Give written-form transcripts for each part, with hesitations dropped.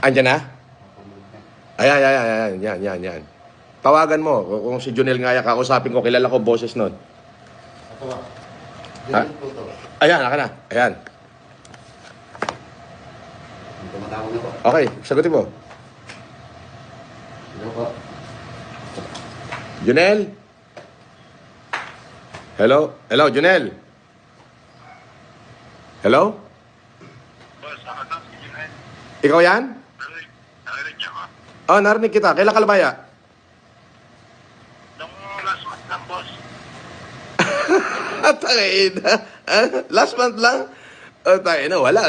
Andyan na? Ayan, yan. Tawagan mo, kung si Junel nga yan, kakausapin ko, kilala ko boses nun. Ito ba? Yan po to. Ayan, naka na. Ayan. Tumatawag na po. Okay, sagutin mo. Hello po. Junel? Hello, Junel? Hello? Boss, ako na si Junel. Ikaw yan? Narinig niya ko. Oh, narinig kita. Kailan ka lumaya? Nung last month lang, boss. Tangin na. Last month lang? Tangin na, wala.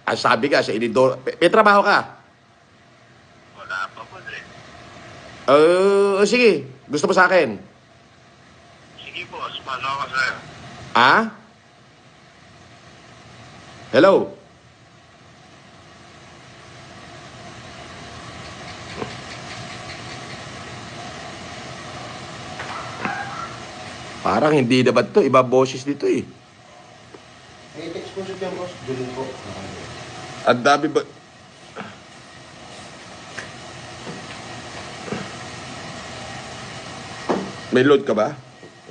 Ang sabi ka sa Inidor. May trabaho ka? Wala pa po eh. Sige. Gusto mo sa akin? Sige, boss. Paano ako sa'yo? Ah? Hello? Parang hindi na ba ito? Iba boses dito eh. Text po siya boss. Julin po. Ang dami ba... May load ka ba?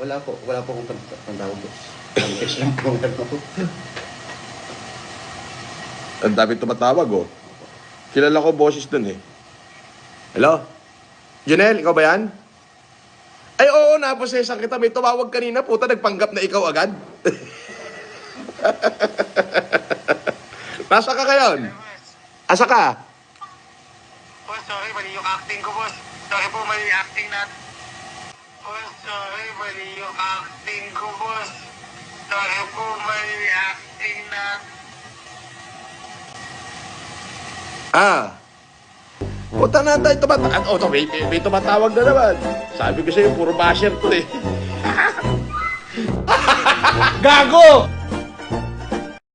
Wala po akong tandawag boss. Text lang po. Ang dami tumatawag oh. Kilala ko boses dun eh. Hello? Junel, ikaw ba yan? Ay oo, naposesan kita. May tumawag kanina. Puta, nagpanggap na ikaw agad. Nasa ka ngayon? Boss, Asa ka? boss, sorry. Mali yung acting ko, boss. Sorry po, mali yung acting natin. Boss, sorry. Mali yung acting ko, boss. Sorry po, mali yung acting natin. Puta na tayo tumatawag. Oh, may tumatawag na naman. Sabi ko sa'yo, puro basher to eh. Gago!